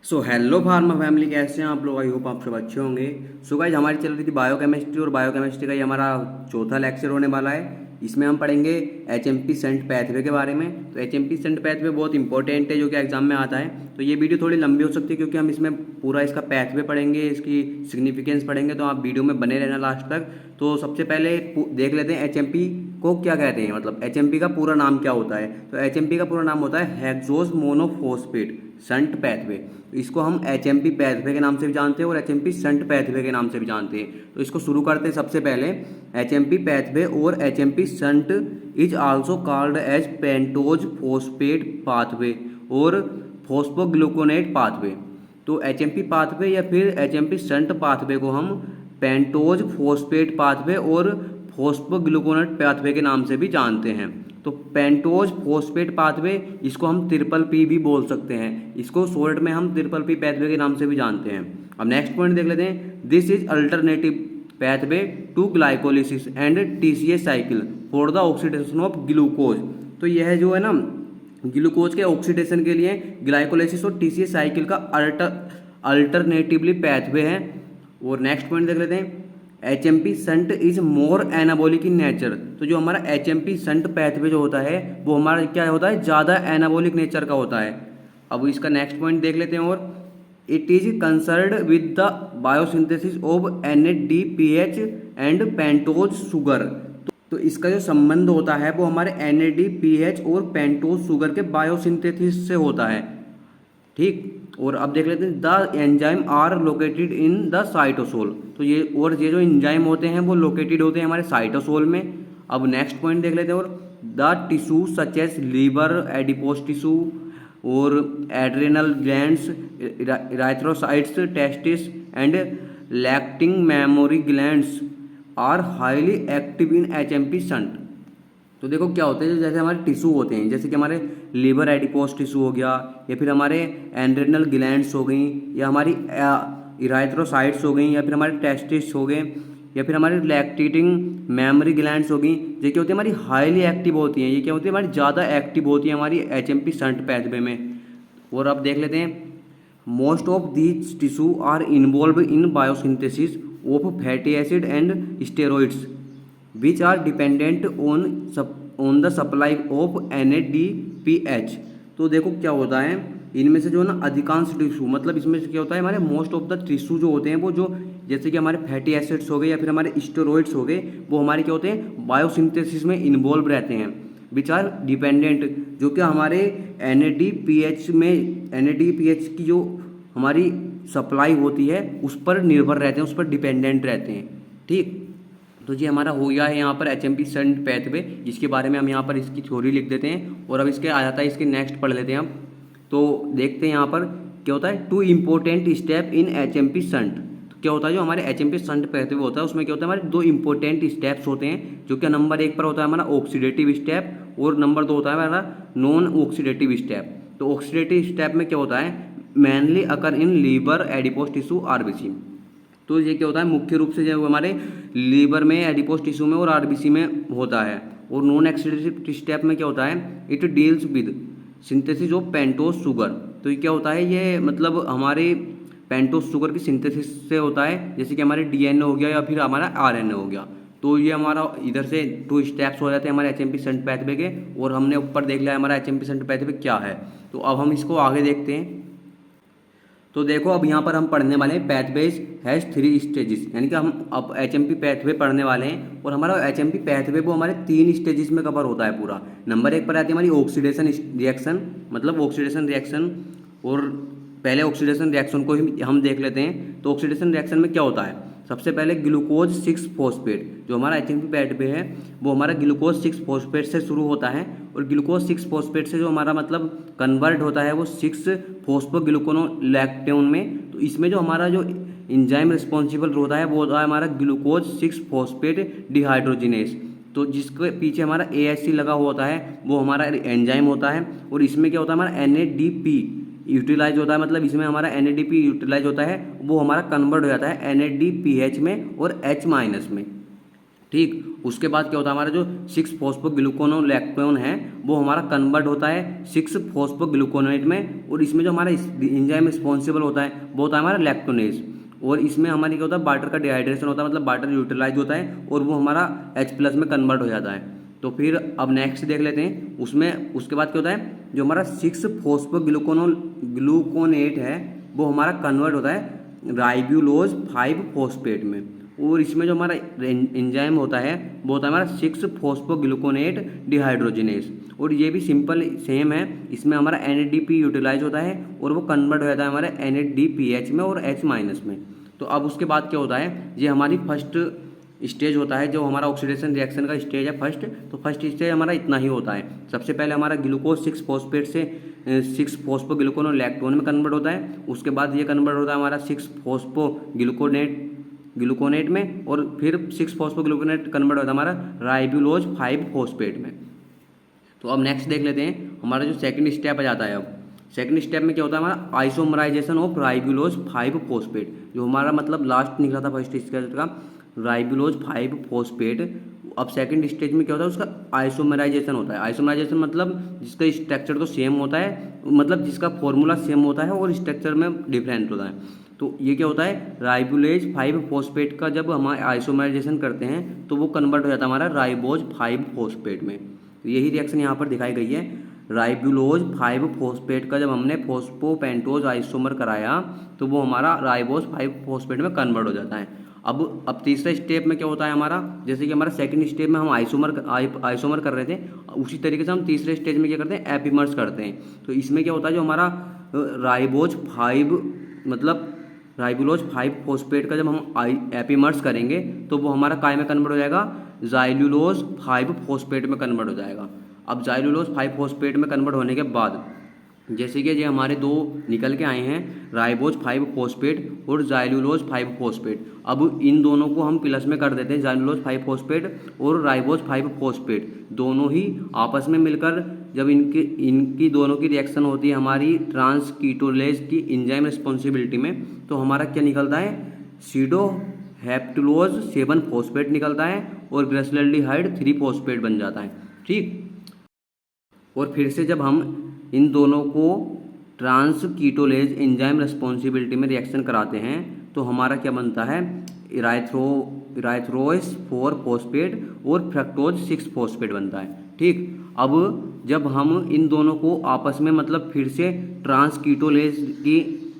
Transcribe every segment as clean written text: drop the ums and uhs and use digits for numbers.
So hello pharma family, कैसे हैं आप लोग। आई होप आप सब अच्छे होंगे। सो गाइज हमारी चल रही थी बायोकेमिस्ट्री और बायोकेमिस्ट्री का ये हमारा चौथा लेक्चर होने वाला है। इसमें हम पढ़ेंगे एचएमपी सेंट पैथवे के बारे में। तो एचएमपी सेंट पैथवे बहुत इंपॉर्टेंट है जो कि एग्जाम में आता है। तो ये वीडियो थोड़ी लंबी हो सकती है क्योंकि हम इसमें पूरा इसका पैथवे पढ़ेंगे, इसकी सिग्निफिकेंस पढ़ेंगे। तो आप वीडियो में बने रहना लास्ट तक। तो सबसे पहले देख लेते हैं एचएमपी को क्या कहते हैं, मतलब एचएमपी का पूरा नाम क्या होता है। तो एचएमपी का पूरा नाम होता है हेक्सोस मोनोफॉस्फेट शंट पैथवे। इसको हम एचएमपी पैथवे के नाम से भी जानते हैं और एचएमपी शंट पैथवे के नाम से भी जानते हैं। तो इसको शुरू करते हैं सबसे पहले। एचएमपी पैथवे और HMP shunt is also called as pentose phosphate pathway और फॉस्फोग्लूकोनेट पाथवे। तो एचएमपी पाथवे या फिर एचएमपी शंट पाथवे को हम पेंटोज फॉस्फेट पाथवे और फॉस्फोग्लूकोनेट पाथवे के नाम से भी जानते हैं। तो पेंटोज फॉस्फेट पाथवे, इसको हम ट्रिपल पी भी बोल सकते हैं। इसको शॉर्ट में हम ट्रिपल पी पाथवे के नाम से भी जानते हैं। अब नेक्स्ट पॉइंट देख लेते हैं। This is alternative pathway to glycolysis and TCS cycle for the oxidation of glucose. तो यह जो है ना, ग्लूकोज के ऑक्सीडेशन के लिए ग्लाइकोलिसिस और टीसीएस साइकिल का अल्टरनेटिवली पाथवे है। और नेक्स्ट पॉइंट देख लेते हैं। HMP shunt is more anabolic in nature. तो जो हमारा एचएमपी शंट पैथवे जो होता है वो हमारा क्या होता है, ज़्यादा एनाबॉलिक नेचर का होता है। अब इसका नेक्स्ट पॉइंट देख लेते हैं। और it is concerned with the biosynthesis of NADPH and pentose sugar. तो इसका जो संबंध होता है वो हमारे NADPH और पेंटोज शुगर के बायोसिंथेसिस से होता है। ठीक। और अब देख लेते हैं। The enzyme are located in the cytosol. तो ये जो एंजाइम होते हैं वो लोकेटेड होते हैं हमारे साइटोसोल में। अब नेक्स्ट पॉइंट देख लेते हैं। और the tissue such as liver, adipose tissue और adrenal glands, erythrocytes, testis and lactating mammary glands are highly active in HMP shunt. तो देखो क्या होता है, जैसे हमारे टिश्यू होते हैं, जैसे कि हमारे लीवर एडिपोज टिश्यू हो गया, या फिर हमारे एंड्रेनल ग्लैंड्स हो गई, या हमारी इराथ्रोसाइट्स हो गई, या फिर हमारे टेस्टिस हो गए, या फिर हमारे लैक्टेटिंग मेमोरी ग्लैंड्स हो गई। ये क्या होती है, हमारी हाईली एक्टिव होती हैं। ये क्या होती है, हमारी ज़्यादा एक्टिव होती है हमारी एचएमपी शंट पैथवे में। और अब देख लेते हैं। Most of these tissue are involve in biosynthesis of fatty acid and steroids which are dependent on the supply of NADPH। तो देखो क्या होता है, इनमें से जो है ना अधिकांश टिश्यू, मतलब इसमें से क्या होता है, हमारे मोस्ट ऑफ द टिश्यू जो होते हैं वो जो जैसे कि हमारे फैटी एसिड्स हो गए या फिर हमारे स्टेरॉइड्स हो गए, वो हमारे क्या होते हैं, बायोसिंथेसिस में इन्वॉल्व रहते हैं। विच आर डिपेंडेंट, जो कि हमारे NADPH की जो हमारी सप्लाई होती है उस पर निर्भर रहते हैं, उस पर डिपेंडेंट रहते हैं। ठीक। तो ये हमारा हो गया है यहाँ पर एचएमपी शंट पैथवे, जिसके बारे में हम यहाँ पर इसकी थ्योरी लिख देते हैं। और अब इसके आ जाता है, इसके नेक्स्ट पढ़ लेते हैं हम। तो देखते हैं यहाँ पर क्या होता है। Two important step in HMP shunt. तो क्या होता है, जो हमारे एचएमपी शंट पैथवे होता है उसमें क्या होता है, हमारे दो इंपॉर्टेंट स्टेप्स होते हैं। जो कि नंबर 1 पर होता है हमारा ऑक्सीडेटिव स्टेप और नंबर 2 होता है हमारा नॉन ऑक्सीडेटिव स्टेप। तो ऑक्सीडेटिव स्टेप में क्या होता है, mainly occur in liver, adipose tissue, RBC. तो ये क्या होता है, मुख्य रूप से जो हमारे लीवर में, एडिपोज टिश्यू में और आरबीसी में होता है। और नॉन ऑक्सीडेटिव स्टेप में क्या होता है, it deals with synthesis of pentose sugar. तो ये क्या होता है, ये मतलब हमारे पेंटोज शुगर की सिंथेसिस से होता है, जैसे कि हमारे डीएनए हो गया या फिर हमारा आरएनए हो गया। तो ये हमारा इधर से 2 स्टेप्स हो जाते हैं हमारे एचएमपी शंट पैथवे के। और हमने ऊपर देख लिया हमारा एचएमपी शंट पैथवे क्या है। तो अब हम इसको आगे देखते हैं। तो देखो अब यहाँ पर हम पढ़ने वाले हैं पैथवेज हैज़ 3 स्टेजेस, यानी कि हम अब एचएमपी पैथवे पढ़ने वाले हैं। और हमारा एचएमपी पैथवे वो हमारे 3 स्टेजेस में कवर होता है पूरा। नंबर 1 पर आती है हमारी ऑक्सीडेशन रिएक्शन, मतलब ऑक्सीडेशन रिएक्शन। और पहले ऑक्सीडेशन रिएक्शन को ही हम देख लेते हैं। तो ऑक्सीडेशन रिएक्शन में क्या होता है, सबसे पहले ग्लूकोज 6 फॉस्फेट, जो हमारा एचएमपी पैथवे है वो हमारा ग्लूकोज 6 फॉस्फेट से शुरू होता है। और ग्लूकोज 6 फॉस्फेट से जो हमारा मतलब कन्वर्ट होता है वो 6 फॉस्फोग्लूकोनोलैक्टोन में। तो इसमें जो हमारा जो एंजाइम रिस्पॉन्सिबल होता है वो होता है हमारा ग्लूकोज 6 फॉस्फेट डिहाइड्रोजिनेस। तो जिसके पीछे हमारा ASC लगा हुआ होता है वो हमारा एंजाइम होता है। और इसमें क्या होता है, हमारा NADP यूटिलाइज होता है, मतलब इसमें हमारा NADP यूटिलाइज होता है, वो हमारा कन्वर्ट हो जाता है NADPH में और H- में। ठीक। उसके बाद क्या होता है, हमारा जो 6-फॉस्फोग्लूकोनोलैक्टोन है वो हमारा कन्वर्ट होता है 6-फॉस्फोग्लूकोनेट में, और इसमें जो हमारा एंजाइम रिस्पॉन्सिबल होता है वो होता है हमारा लैक्टोनेज। और इसमें हमारी क्या होता है, वाटर का डिहाइड्रेशन होता है, मतलब वाटर यूटिलाइज होता है और वो हमारा H+ में कन्वर्ट हो जाता है। तो फिर अब नेक्स्ट देख लेते हैं उसमें। उसके बाद क्या होता है, जो हमारा 6-फॉस्फोग्लूकोनेट है वो हमारा कन्वर्ट होता है राइबुलोज 5-फॉस्फेट में, और इसमें जो हमारा एंजाइम होता है वो होता है हमारा 6-फॉस्फोग्लूकोनेट डिहाइड्रोजिनेज। और ये भी सिंपल सेम है, इसमें हमारा NADP यूटिलाइज होता है और वो कन्वर्ट हो जाता है हमारे NADPH में और H- में। तो अब उसके बाद क्या होता है, ये हमारी फर्स्ट स्टेज होता है, जो हमारा ऑक्सीडेशन रिएक्शन का स्टेज है फर्स्ट। तो फर्स्ट स्टेज हमारा इतना ही होता है। सबसे पहले हमारा ग्लूकोज 6-फॉस्फेट से 6-फॉस्फोग्लूकोनोलैक्टोन में कन्वर्ट होता है। उसके बाद ये कन्वर्ट होता है हमारा 6-फॉस्फोग्लूकोनेट में, और फिर 6-फॉस्फोग्लूकोनेट कन्वर्ट होता है हमारा राइबुलोज 5-फॉस्फेट में। तो अब नेक्स्ट देख लेते हैं, हमारा जो सेकंड स्टेप आ जाता है। अब सेकंड स्टेप में क्या होता है, हमारा आइसोमराइजेशन ऑफ राइबुलोज 5-फॉस्फेट, जो हमारा मतलब लास्ट निकला था फर्स्ट स्टेज का राइबुलोज 5-फॉस्फेट। अब सेकंड स्टेज में क्या होता है, उसका आइसोमराइजेशन होता है। आइसोमराइजेशन मतलब जिसका स्ट्रक्चर तो सेम होता है, मतलब जिसका फॉर्मूला सेम होता है और स्ट्रक्चर में डिफरेंट होता है। तो ये क्या होता है, राइबुलेज 5-फॉस्फेट का जब हम आइसोमराइजेशन करते हैं तो वो कन्वर्ट हो जाता है हमारा राइबोज 5-फॉस्फेट में। तो यही रिएक्शन यहाँ पर दिखाई गई है। राइबुलोज 5-फॉस्फेट का जब हमने फॉस्फोपेंटोज आइसोमर कराया तो वो हमारा राइबोज 5-फॉस्फेट में कन्वर्ट हो जाता है। अब तीसरे स्टेप में क्या होता है हमारा, जैसे कि हमारा सेकंड स्टेप में हम आइसोमर कर रहे थे, उसी तरीके से हम तीसरे स्टेज में क्या करते हैं, एपीमर्स करते हैं। तो इसमें क्या होता है, जो हमारा राइबोज 5 मतलब राइबुलोज 5-फॉस्फेट का जब हम एपीमर्स करेंगे तो वो हमारा काय में कन्वर्ट हो जाएगा, जाइलुलोज 5-फॉस्फेट में कन्वर्ट हो जाएगा। अब जाइलुलोज 5-फॉस्फेट में कन्वर्ट होने के बाद जैसे कि ये हमारे दो निकल के आए हैं, राइबोज 5-फॉस्फेट और जाइलुलोज 5-फॉस्फेट। अब इन दोनों को हम प्लस में कर देते हैं, जाइलुलोज 5-फॉस्फेट और राइबोज 5-फॉस्फेट दोनों ही आपस में मिलकर जब इनकी दोनों की रिएक्शन होती है हमारी ट्रांसकीटोलेज की एंजाइम रिस्पॉन्सिबिलिटी में, तो हमारा क्या निकलता है, सीडो हेप्टुलोज 7-फॉस्फेट निकलता है और ग्लिसरॉल्डिहाइड 3-फॉस्फेट बन जाता है। ठीक। और फिर से जब हम इन दोनों को ट्रांसकीटोलेज एंजाइम रिस्पॉन्सिबिलिटी में रिएक्शन कराते हैं तो हमारा क्या बनता है, इराइथ्रोइस 4-फॉस्फेट और फ्रक्टोज 6-फॉस्फेट बनता है। ठीक। अब जब हम इन दोनों को आपस में मतलब फिर से ट्रांसकीटोलेज की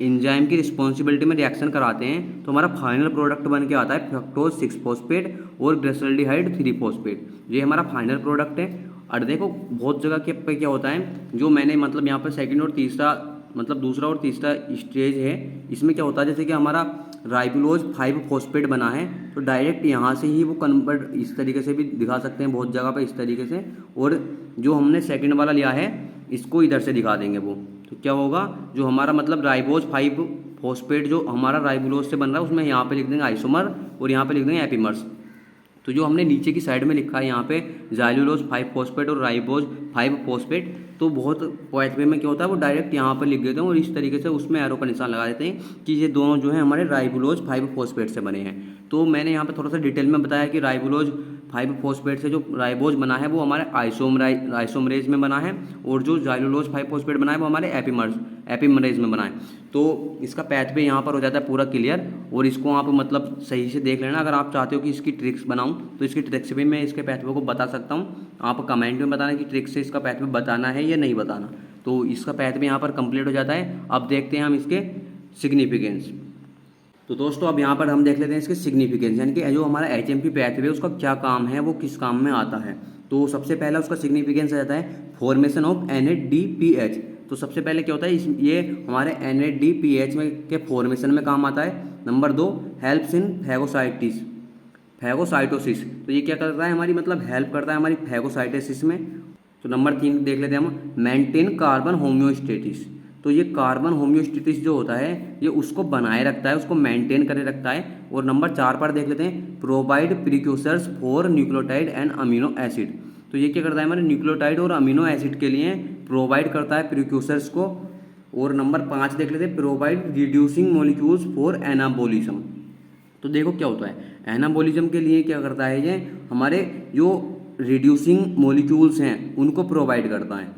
एंजाइम की रिस्पॉन्सिबिलिटी में रिएक्शन कराते हैं तो हमारा फाइनल प्रोडक्ट बन के आता है फ्रक्टोज 6-फॉस्फेट और ग्लिसरॉल्डिहाइड 3-फॉस्फेट। ये हमारा फाइनल प्रोडक्ट है। और देखो बहुत जगह के पे क्या होता है, जो मैंने मतलब यहाँ पर सेकंड और तीसरा मतलब दूसरा और तीसरा स्टेज है, इसमें क्या होता है, जैसे कि हमारा राइबुलोज 5-फॉस्फेट बना है तो डायरेक्ट यहाँ से ही वो कन्वर्ट इस तरीके से भी दिखा सकते हैं बहुत जगह पे इस तरीके से, और जो हमने सेकंड वाला लिया है इसको इधर से दिखा देंगे वो। तो क्या होगा, जो हमारा मतलब राइबोज 5-फॉस्फेट जो हमारा राइबुलोज से बन रहा है उसमें यहाँ पे लिख देंगे आइसोमर और यहाँ पे लिख देंगे एपीमर्स। तो जो हमने नीचे की साइड में लिखा है यहाँ पे जाइलुलोज 5-फॉस्फेट और राइबोज 5-फॉस्फेट, तो बहुत पोएट वे में क्या होता है वो डायरेक्ट यहाँ पर लिख देते हैं और इस तरीके से उसमें एरो का निशान लगा देते हैं कि ये दोनों जो है हमारे राइबुलोज 5-फॉस्फेट से बने हैं। तो मैंने यहाँ पे थोड़ा सा डिटेल में बताया कि राइबुलोज 5-फॉस्फेट से जो राइबोज बना है वो हमारे आइसोमरेज में बना है, और जो जाइलुलोज 5-फॉस्फेट बना है वो हमारे एपीमरेज में बना है। तो इसका पैथवे यहाँ पर हो जाता है पूरा क्लियर, और इसको आप मतलब सही से देख लेना। अगर आप चाहते हो कि इसकी ट्रिक्स बनाऊँ तो इसकी ट्रिक्स भी मैं इसके पैथवे को बता सकता हूँ। आप कमेंट में बताना कि ट्रिक्स से इसका पैथवे बताना है या नहीं बताना। तो इसका पैथवे यहाँ पर कंप्लीट हो जाता है। अब देखते हैं हम इसके सिग्निफिकेंस। तो दोस्तों अब यहाँ पर हम देख लेते हैं इसके सिग्निफिकेंस, यानी कि जो हमारा HMP पैथवे उसका क्या काम है, वो किस काम में आता है। तो सबसे पहला उसका सिग्निफिकेंस आ जाता है फॉर्मेशन ऑफ NADPH। तो सबसे पहले क्या होता है, ये हमारे NADPH में के फॉर्मेशन में काम आता है। Number 2, helps in phagocytosis. तो ये क्या करता है, हमारी मतलब हेल्प करता है हमारी फैगोसाइटोसिस में। तो नंबर 3 देख लेते हैं हम, मेंटेन कार्बन होम्योस्टेटिस। तो ये कार्बन होम्योस्टेटिस जो होता है ये उसको बनाए रखता है, उसको मेंटेन करे रखता है। और नंबर 4 पर देख लेते हैं, provide precursors for nucleotide and amino acid. तो ये क्या करता है, हमारे न्यूक्लियोटाइड और अमीनो एसिड के लिए प्रोवाइड करता है प्रिक्यूसर्स को। और नंबर 5 देख लेते हैं, provide reducing molecules for anabolism. तो देखो क्या होता है, एनाबॉलिज्म के लिए क्या करता है ये, हमारे जो रिड्यूसिंग मॉलिक्यूल्स हैं उनको प्रोवाइड करता है।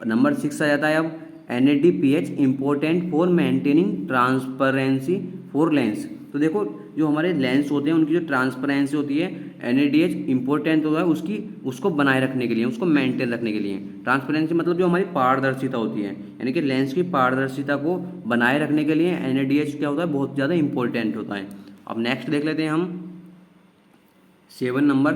नंबर 6 आ जाता है अब NADPH important for maintaining transparency for Lenz. तो देखो जो हमारे लेंस होते हैं उनकी जो ट्रांसपेरेंसी होती है, NADH इंपॉर्टेंट होता है उसको बनाए रखने के लिए, उसको मेंटेन रखने के लिए। ट्रांसपेरेंसी मतलब जो हमारी पारदर्शिता होती है, यानी कि लेंस की पारदर्शिता को बनाए रखने के लिए NADH क्या होता है, बहुत ज़्यादा इंपॉर्टेंट होता है। अब नेक्स्ट देख लेते हैं हम 7 number,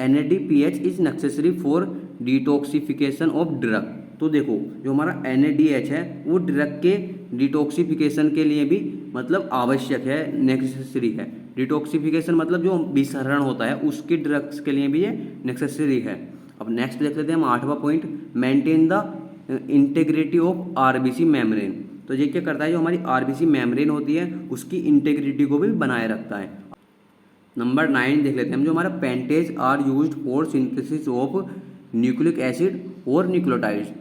NADPH is necessary for detoxification of drug. तो देखो जो हमारा NADH है वो ड्रग के डिटॉक्सिफिकेशन के लिए भी मतलब आवश्यक है, नेसेसरी है। डिटॉक्सिफिकेशन मतलब जो विसरण होता है उसके ड्रग्स के लिए भी ये नेसेसरी है। अब नेक्स्ट देख लेते हैं हम 8वां point, maintain the integrity of RBC membrane. तो ये क्या करता है, जो हमारी RBC मेम्ब्रेन होती है उसकी इंटेग्रिटी को भी बनाए रखता है। नंबर 9 देख लेते हैं हम, जो हमारा pentoses are used for synthesis of nucleic acid और न्यूक्लियोटाइड्स।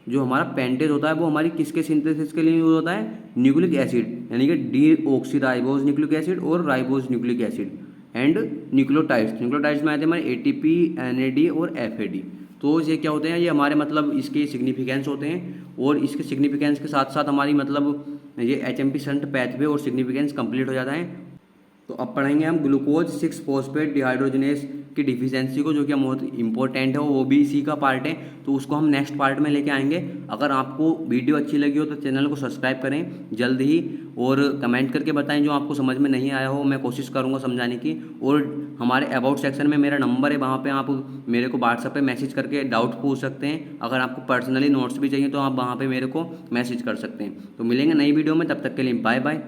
जो हमारा पेंटेज होता है वो हमारी किसके सिंथेसिस के लिए यूज होता है, न्यूक्लिक एसिड, यानी कि डीऑक्सीराइबोज न्यूक्लिक एसिड और ribose nucleic acid and nucleotides. Nucleotides में आते हैं हमारे ATP, NAD और FAD। तो ये क्या होते हैं, ये हमारे मतलब इसके सिग्निफिकेंस होते हैं, और इसके सिग्निफिकेंस के साथ साथ हमारी मतलब ये HMP शंट पैथवे और सिग्निफिकेंस कंप्लीट हो जाता है। तो अब पढ़ेंगे हम ग्लूकोज 6 फॉस्फेट डिहाइड्रोजनेस की डिफिशियंसी को, जो कि बहुत इंपॉर्टेंट है, वो भी इसी का पार्ट है। तो उसको हम नेक्स्ट पार्ट में लेके आएंगे। अगर आपको वीडियो अच्छी लगी हो तो चैनल को सब्सक्राइब करें जल्द ही, और कमेंट करके बताएं जो आपको समझ में नहीं आया हो, मैं कोशिश करूंगा समझाने की। और हमारे अबाउट सेक्शन में मेरा नंबर है, वहाँ पे आप मेरे को व्हाट्सएप पे मैसेज करके डाउट पूछ सकते हैं। अगर आपको पर्सनली नोट्स भी चाहिए तो आप वहाँ पे मेरे को मैसेज कर सकते हैं। तो मिलेंगे नई वीडियो में, तब तक के लिए बाय बाय।